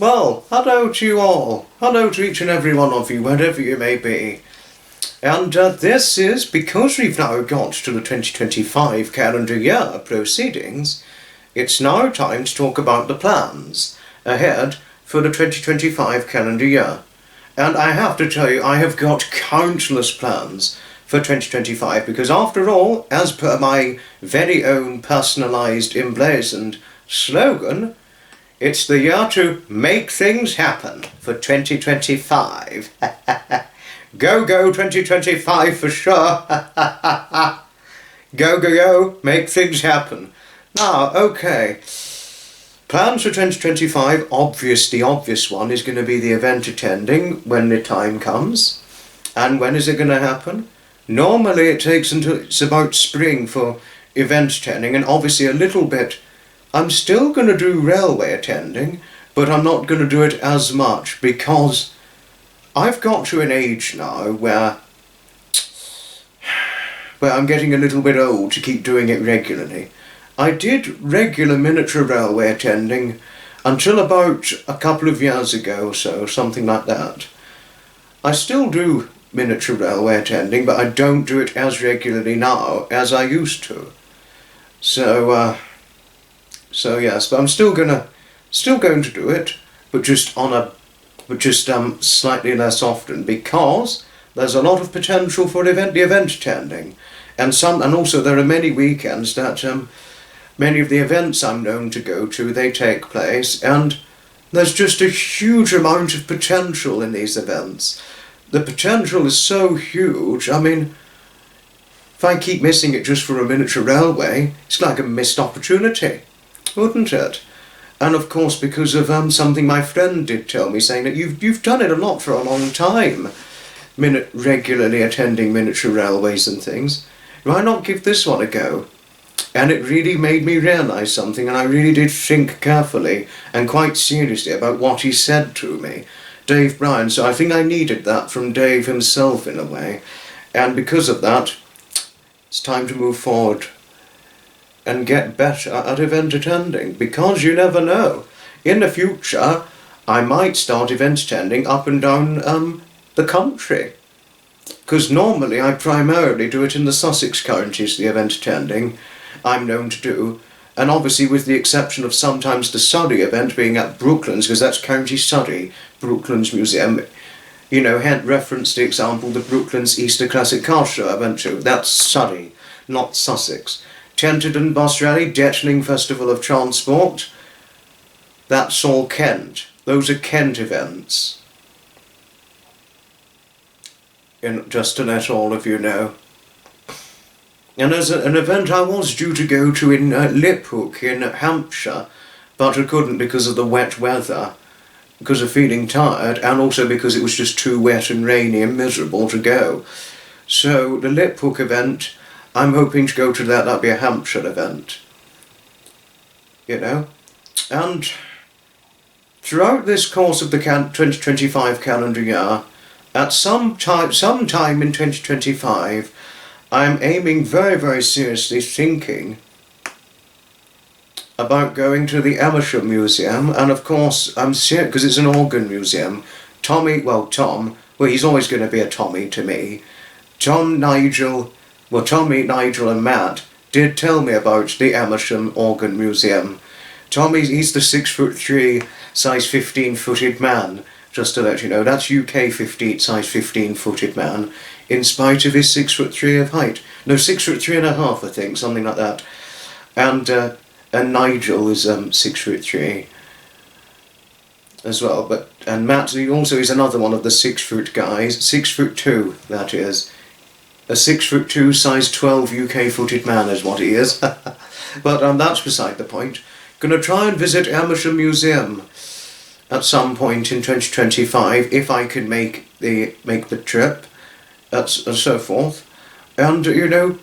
Well, hello to you all. Hello to each and every one of you, wherever you may be. And this is, because we've now got to the 2025 calendar year proceedings, it's now time to talk about the plans ahead for the 2025 calendar year. And I have to tell you, I have got countless plans for 2025 because after all, as per my very own personalised emblazoned slogan, it's the year to make things happen for 2025. Go, go 2025 for sure. Go, go, go, make things happen. Now, okay. Plans for 2025, the obvious one is going to be the event attending when the time comes. And when is it going to happen? Normally it takes until it's about spring for event attending, and obviously a little bit. I'm still going to do railway attending, but I'm not going to do it as much because I've got to an age now where I'm getting a little bit old to keep doing it regularly. I did regular miniature railway attending until about a couple of years ago or so, something like that. I still do miniature railway attending, but I don't do it as regularly now as I used to. So yes, but I'm still going to do it, but just slightly less often, because there's a lot of potential for the event attending, and also there are many weekends that many of the events I'm known to go to, they take place, and there's just a huge amount of potential in these events. The potential is so huge. I mean, if I keep missing it just for a miniature railway, it's like a missed opportunity, wouldn't it? And of course, because of something my friend did tell me, saying that you've done it a lot for a long time, regularly attending miniature railways and things. Why not give this one a go? And it really made me realise something, and I really did think carefully and quite seriously about what he said to me, Dave Bryan. So I think I needed that from Dave himself in a way, and because of that, it's time to move forward and get better at event attending, because you never know. In the future, I might start event attending up and down the country, because normally I primarily do it in the Sussex counties, the event attending I'm known to do, and obviously with the exception of sometimes the Surrey event being at Brooklands, because that's County Surrey, Brooklands Museum. You know, had referenced the example, the Brooklands Easter Classic Car Show I went to. That's Surrey, not Sussex. Tenterden Bus Rally, Detling Festival of Transport, that's all Kent. Those are Kent events. And just to let all of you know. And there's an event I was due to go to in Liphook in Hampshire, but I couldn't because of the wet weather, because of feeling tired, and also because it was just too wet and rainy and miserable to go. So the Liphook event, I'm hoping to go to that. That'll be a Hampshire event. You know? And throughout this course of the 2025 calendar year, at sometime in 2025, I'm aiming very, very seriously thinking about going to the Amersham Museum, and of course I'm serious because it's an organ museum. Tom, he's always going to be a Tommy to me. Tommy, Nigel and Matt did tell me about the Amersham Organ Museum. He's the 6'3", size 15-footed man, just to let you know. That's UK size 15-footed man, in spite of his 6'3" of height. No, 6'3.5", I think, something like that. And Nigel is 6'3" as well. And Matt, he also is another one of the 6-foot guys, 6'2", that is. A 6'2", size 12 UK footed man is what he is. But that's beside the point. Gonna try and visit Amersham Museum at some point in 2025 if I can make the trip, and so forth. And you know,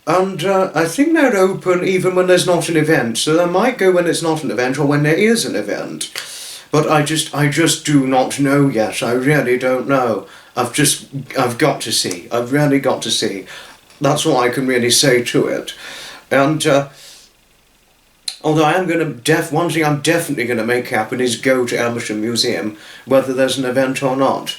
I think they're open even when there's not an event. So I might go when it's not an event or when there is an event. But I just do not know yet. I really don't know. I've got to see. I've really got to see. That's all I can really say to it. And Although I am going to one thing I'm definitely going to make happen is go to Amersham Museum, whether there's an event or not.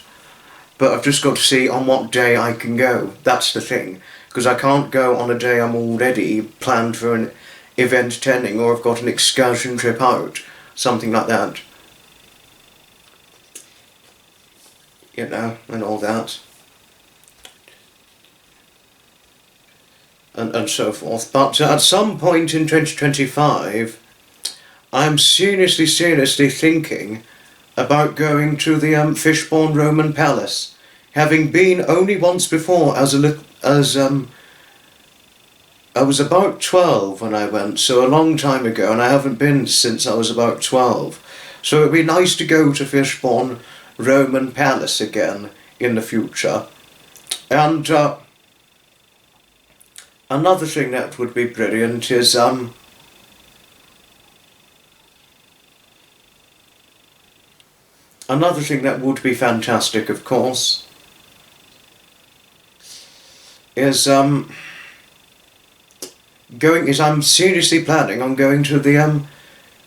But I've just got to see on what day I can go. That's the thing, because I can't go on a day I'm already planned for an event attending, or I've got an excursion trip out, something like that. You know, and all that. And so forth. But at some point in 2025, I'm seriously thinking about going to the Fishbourne Roman Palace, having been only once before I was about 12 when I went, so a long time ago, and I haven't been since I was about 12. So it'd be nice to go to Fishbourne Roman Palace again in the future. And another thing that would be brilliant is another thing that would be fantastic, of course, is I'm seriously planning on going to the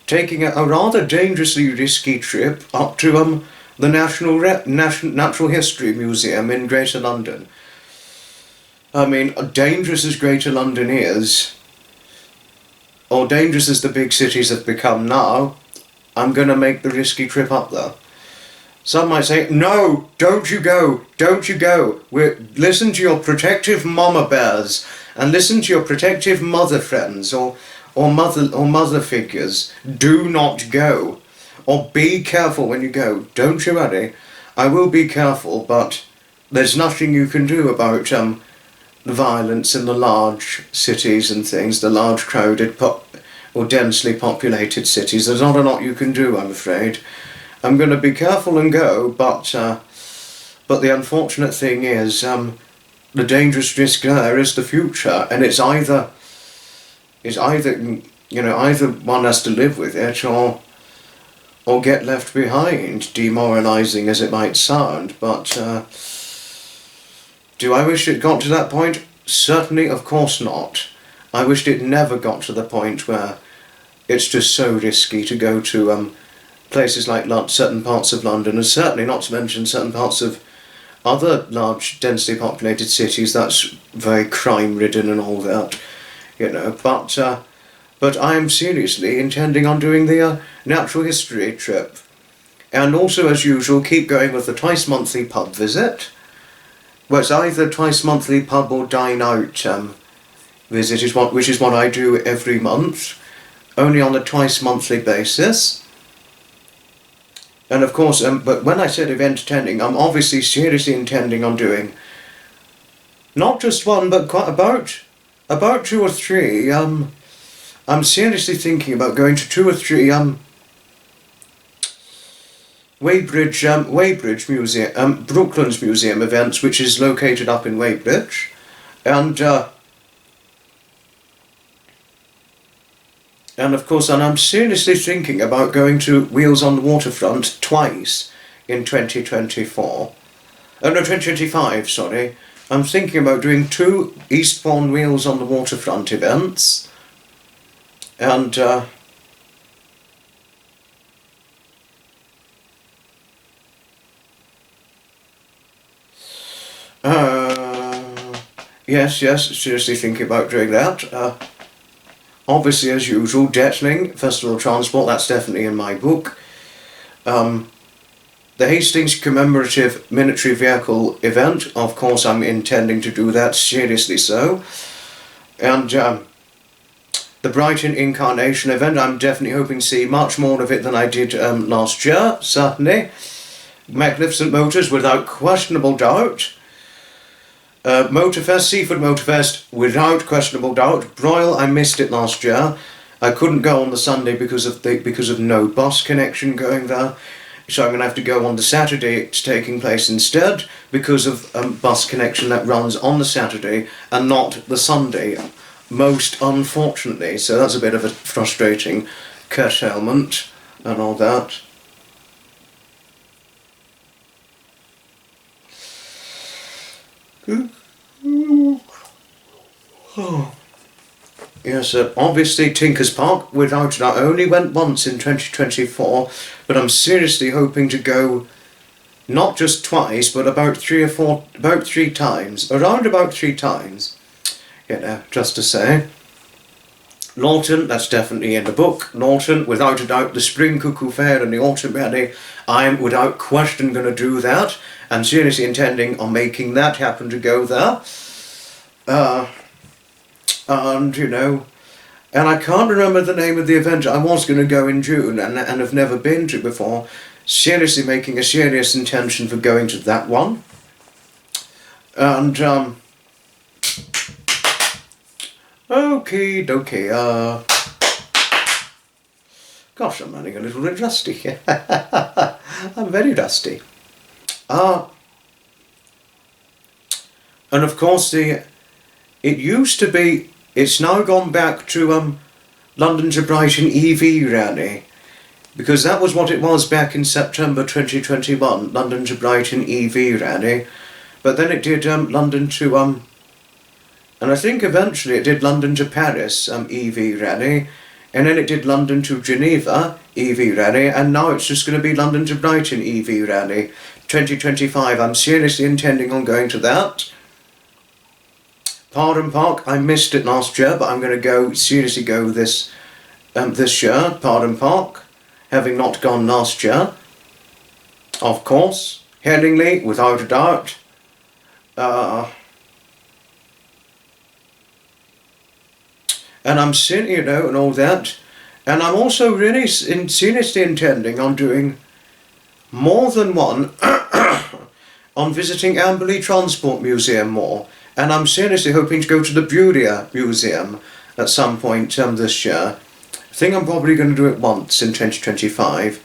taking a rather dangerously risky trip up to the Natural History Museum in Greater London. I mean, dangerous as Greater London is, or dangerous as the big cities have become now, I'm going to make the risky trip up there. Some might say, no, don't you go, listen to your protective mama bears, and listen to your protective mother friends, or mother figures. Do not go. Or be careful when you go. Don't you worry. I will be careful, but there's nothing you can do about the violence in the large cities and things, the large crowded or densely populated cities. There's not a lot you can do, I'm afraid. I'm going to be careful and go, but the unfortunate thing is the dangerous risk there is the future, and it's either either one has to live with it or get left behind, demoralising as it might sound. But do I wish it got to that point? Certainly, of course not. I wished it never got to the point where it's just so risky to go to places like certain parts of London, and certainly not to mention certain parts of other large, densely populated cities. That's very crime-ridden and all that, you know. But I am seriously intending on doing the natural history trip, and also, as usual, keep going with the twice-monthly pub visit. Well, it's either twice-monthly pub or dine-out visit, which is what I do every month, only on a twice-monthly basis. And of course, but when I said event attending, I'm obviously seriously intending on doing not just one, but quite about 2 or 3. I'm seriously thinking about going to 2 or 3 Weybridge Museum, Brooklands Museum events, which is located up in Weybridge, and of course, I'm seriously thinking about going to Wheels on the Waterfront twice in 2024. No, 2025, sorry. I'm thinking about doing 2 Eastbourne Wheels on the Waterfront events. And, yes, seriously thinking about doing that. Obviously, as usual, Detling, Festival of Transport, that's definitely in my book. The Hastings Commemorative Military Vehicle event, of course I'm intending to do that, seriously so. And the Brighton Incarnation event, I'm definitely hoping to see much more of it than I did last year, certainly. Magnificent Motors, without questionable doubt. Motorfest, Seafood Motorfest, without questionable doubt. Broyle, I missed it last year. I couldn't go on the Sunday because of no bus connection going there. So I'm going to have to go on the Saturday it's taking place instead, because of bus connection that runs on the Saturday and not the Sunday, most unfortunately. So that's a bit of a frustrating curtailment and all that. Oh. Yes, obviously Tinker's Park, without a doubt, I only went once in 2024, but I'm seriously hoping to go not just twice, but about three times, around about 3 times, just to say. Norton, that's definitely in the book. Norton, without a doubt, the Spring Cuckoo Fair and the Autumn Rally, I'm without question going to do that, and seriously intending on making that happen to go there. And, and I can't remember the name of the event. I was going to go in June and have never been to before. Seriously making a serious intention for going to that one. And, okie dokie, gosh, I'm running a little bit rusty here. I'm very rusty. And of course it's now gone back to London to Brighton EV rally, because that was what it was back in September 2021, London to Brighton EV rally, but then it did London to and I think eventually it did London to Paris EV rally, and then it did London to Geneva EV rally, and now it's just going to be London to Brighton EV rally 2025. I'm seriously intending on going to that. Pardon Park, I missed it last year, but I'm going to seriously go this year, Pardon Park, having not gone last year. Of course, Headingley, without a doubt. And I'm sitting, and all that. And I'm also really seriously intending on doing more than one on visiting Amberley Transport Museum more. And I'm seriously hoping to go to the Burier Museum at some point this year. I think I'm probably going to do it once in 2025.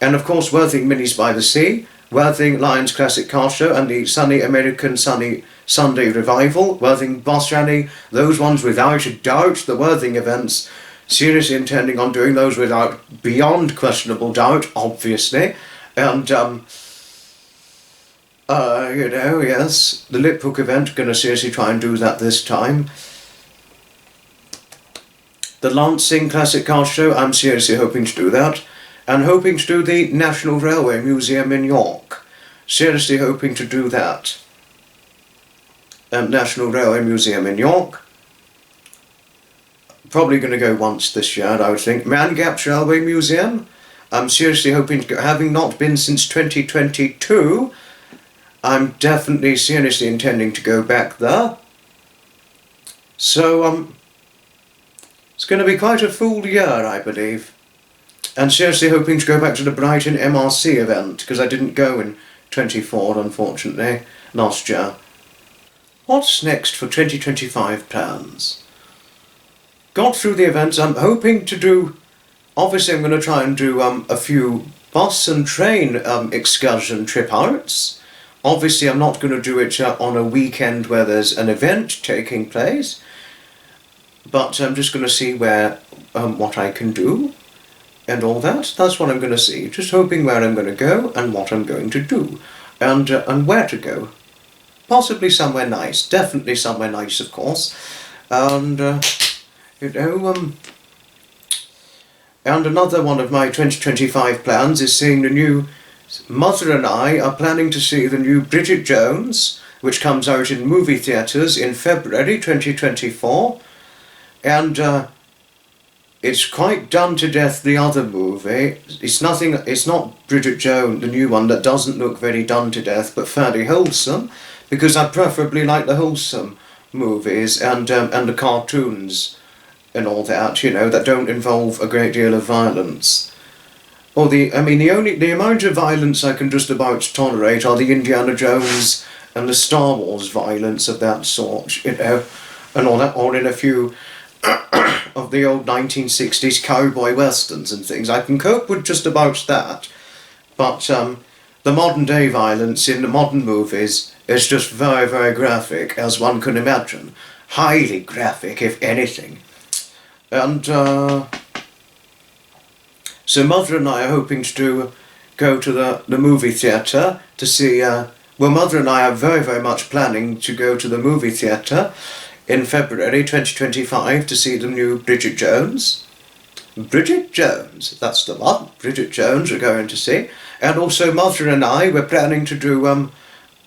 And of course Worthing Minis by the Sea, Worthing Lions Classic Car Show, and the Sunny American Sunday Revival, Worthing Boss Rally, those ones without a doubt, the Worthing events. Seriously intending on doing those without beyond questionable doubt, obviously. And yes, the Lip Hook event, going to seriously try and do that this time. The Lancing Classic Car Show, I'm seriously hoping to do that. And hoping to do the National Railway Museum in York. Seriously hoping to do that. National Railway Museum in York. Probably going to go once this year, I would think. Mangaps Railway Museum. I'm seriously hoping to go, having not been since 2022, I'm definitely seriously intending to go back there. So, it's going to be quite a full year, I believe. And seriously hoping to go back to the Brighton MRC event, because I didn't go in 24, unfortunately, last year. What's next for 2025 plans? Got through the events. I'm hoping to do, obviously I'm going to try and do a few bus and train excursion trip outs. Obviously I'm not going to do it on a weekend where there's an event taking place, but I'm just going to see what I can do and all that. That's what I'm going to see. Just hoping where I'm going to go and what I'm going to do and where to go. Possibly somewhere nice. Definitely somewhere nice, of course. And and another one of my 2025 plans is seeing the new. Mother and I are planning to see the new Bridget Jones, which comes out in movie theatres in February 2024, and it's quite done to death, the other movie. It's not Bridget Jones, the new one, that doesn't look very done to death, but fairly wholesome, because I preferably like the wholesome movies and the cartoons and all that, that don't involve a great deal of violence. Or the amount of violence I can just about tolerate are the Indiana Jones and the Star Wars violence of that sort, and all that, or in a few of the old 1960s cowboy westerns and things. I can cope with just about that, but the modern day violence in the modern movies is just very, very graphic, as one can imagine. Highly graphic, if anything. And so Mother and I are hoping to go to the movie theatre to see, Mother and I are very, very much planning to go to the movie theatre in February 2025 to see the new Bridget Jones. Bridget Jones, that's the one. Bridget Jones we're going to see. And also Mother and I, we're planning to do,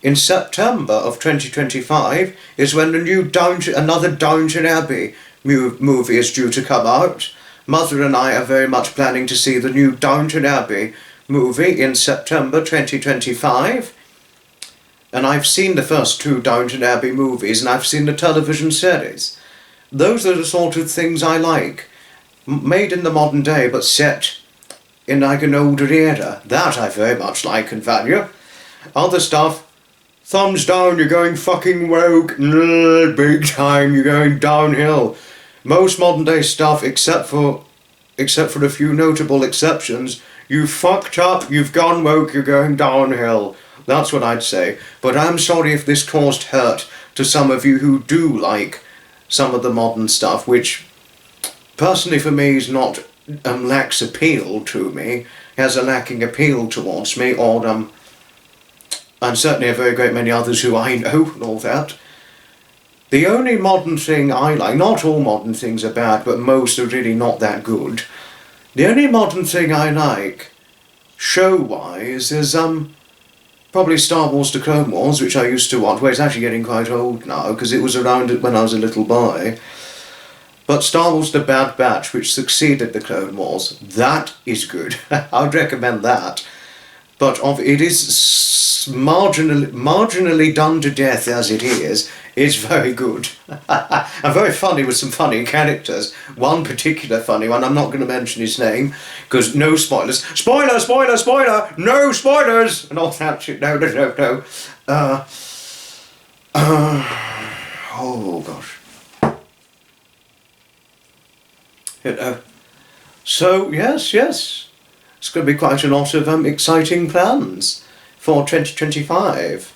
in September of 2025 is when the new another Downton Abbey movie is due to come out. Mother and I are very much planning to see the new Downton Abbey movie in September 2025. And I've seen the first two Downton Abbey movies, and I've seen the television series. Those are the sort of things I like. Made in the modern day, but set in like an older era. That I very much like and value. Other stuff, thumbs down, you're going fucking woke, big time, you're going downhill. Most modern day stuff, except for a few notable exceptions, you fucked up, you've gone woke, you're going downhill. That's what I'd say. But I'm sorry if this caused hurt to some of you who do like some of the modern stuff, which personally for me is not lacks appeal to me, has a lacking appeal towards me, or and certainly a very great many others who I know and all that. The only modern thing I like, not all modern things are bad, but most are really not that good. The only modern thing I like, show-wise, is probably Star Wars: The Clone Wars, which I used to watch. Well, it's actually getting quite old now, because it was around when I was a little boy. But Star Wars: The Bad Batch, which succeeded The Clone Wars, that is good. I'd recommend that. But it is marginally done to death as it is. It's very good. And very funny with some funny characters. One particular funny one, I'm not going to mention his name, because no spoilers. Spoiler, spoiler, spoiler! No spoilers! And all that shit. No. Oh, gosh. So, yes. It's going to be quite a lot of exciting plans for 2025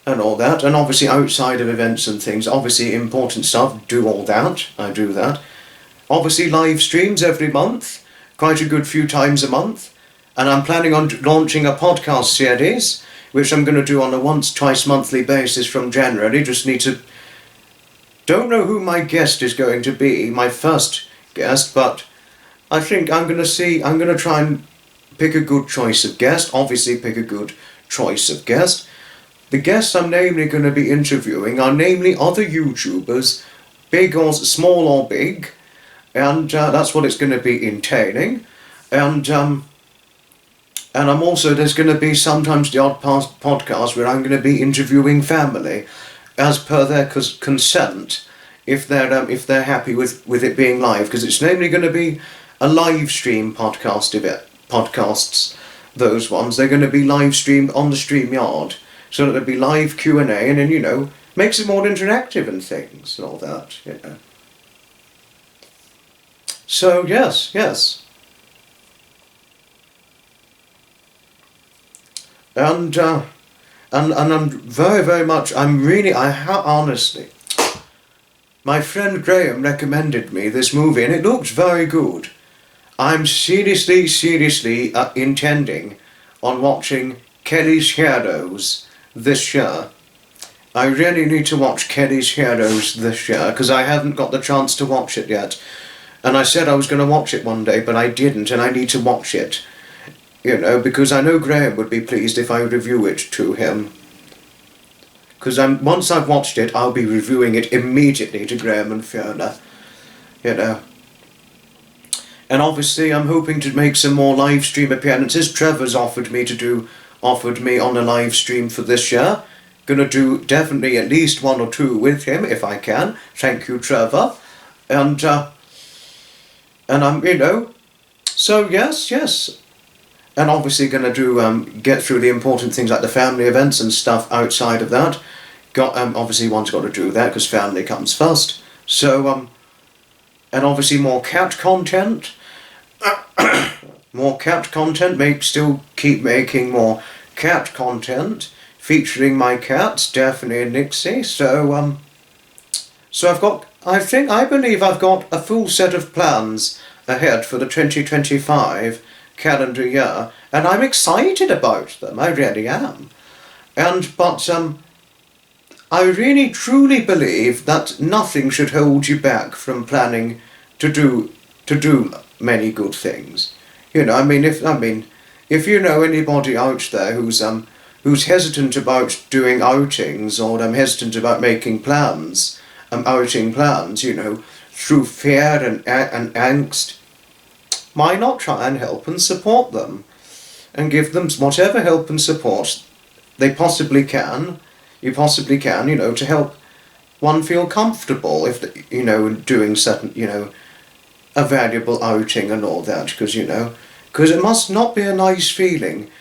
and all that. And obviously outside of events and things, obviously important stuff, do all that. I do that. Obviously live streams every month, quite a good few times a month. And I'm planning on launching a podcast series, which I'm going to do on a twice monthly basis from January. Don't know who my guest is going to be, my first guest, but I think I'm going to try and pick a good choice of guest. Obviously pick a good choice of guest. The guests I'm namely going to be interviewing are namely other YouTubers, big or small or big, and that's what it's going to be entailing. And I'm also, there's going to be sometimes the odd podcast where I'm going to be interviewing family, as per their consent, if they're happy with it being live, because it's namely going to be a live stream podcasts, those ones. They're going to be live streamed on the StreamYard, so it'll be live Q&A, and then, makes it more interactive and things, and all that, So, yes. And I'm very, very much, honestly, my friend Graham recommended me this movie, and it looks very good. I'm seriously intending on watching Kelly's Heroes this year. I really need to watch Kelly's Heroes this year, because I haven't got the chance to watch it yet. And I said I was going to watch it one day, but I didn't, and I need to watch it. Because I know Graham would be pleased if I review it to him. Because once I've watched it, I'll be reviewing it immediately to Graham and Fiona. And obviously I'm hoping to make some more live stream appearances. Trevor's offered me on a live stream for this year. Gonna do definitely at least 1 or 2 with him if I can. Thank you, Trevor. And I'm, so yes. And obviously going to do get through the important things like the family events and stuff outside of that. Obviously one's got to do that because family comes first. So and obviously more cat content. More cat content. Still keep making more cat content featuring my cats, Daphne and Nixie. So I believe I've got a full set of plans ahead for the 2025 calendar year, and I'm excited about them. I really am. But I really truly believe that nothing should hold you back from planning to do many good things. You know, if you know anybody out there who's hesitant about doing outings, or hesitant about making plans, outing plans, you know, through fear and angst, why not try and help and support them, and give them whatever help and support they possibly can. You possibly can, you know, to help one feel comfortable if, you know, doing certain, you know, a valuable outing and all that, because it must not be a nice feeling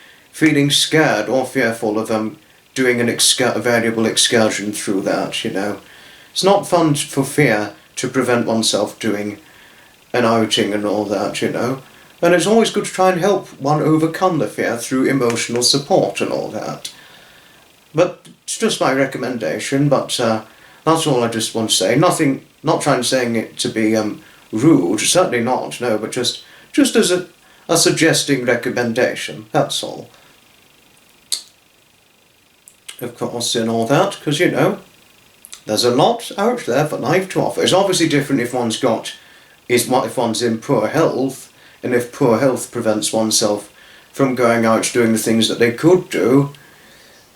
scared or fearful of doing a valuable excursion through that, you know. It's not fun for fear to prevent oneself doing an outing and all that, you know. And it's always good to try and help one overcome the fear through emotional support and all that. But it's just my recommendation, but that's all I just want to say. Nothing, not trying saying it to be rude, certainly not, no, but just as a suggesting recommendation, that's all. Of course, and all that, because, you know, there's a lot out there for life to offer. It's obviously different if if one's in poor health, and if poor health prevents oneself from going out doing the things that they could do,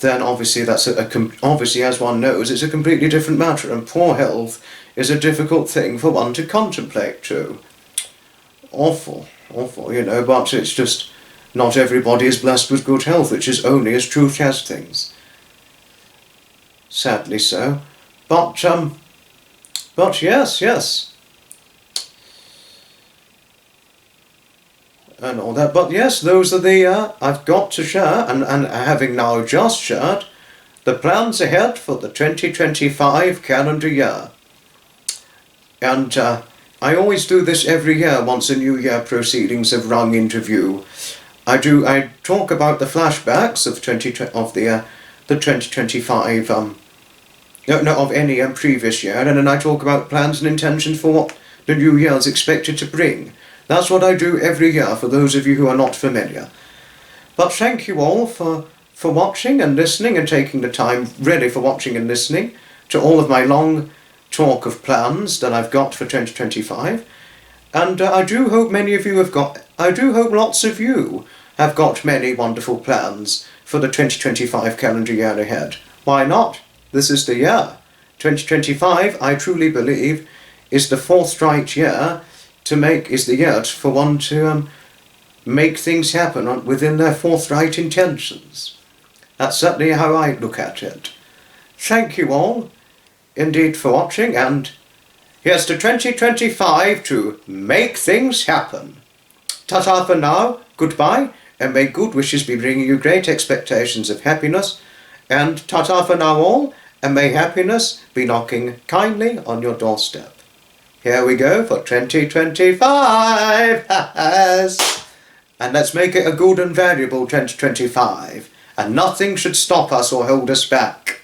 then obviously that's obviously, as one knows, it's a completely different matter, and poor health is a difficult thing for one to contemplate too. Awful, you know, but it's just not everybody is blessed with good health, which is only as truth has things. Sadly so. But yes. And all that, but yes, those are the, I've got to share, and having now just shared, the plans ahead for the 2025 calendar year. And I always do this every year once a new year proceedings have rung into view. I talk about the flashbacks of the 2025, of any previous year, and then I talk about plans and intentions for what the new year is expected to bring. That's what I do every year, for those of you who are not familiar. But thank you all for watching and listening, and taking the time really for watching and listening to all of my long talk of plans that I've got for 2025. And I do hope lots of you have got many wonderful plans for the 2025 calendar year ahead. Why not? This is the year. 2025, I truly believe, is the forthright year is the year for one to make things happen within their forthright intentions. That's certainly how I look at it. Thank you all indeed for watching, and here's to 2025 to make things happen. Ta-ta for now, goodbye, and may good wishes be bringing you great expectations of happiness, and ta-ta for now all, and may happiness be knocking kindly on your doorstep. Here we go for 2025, and let's make it a good and valuable 2025, and nothing should stop us or hold us back.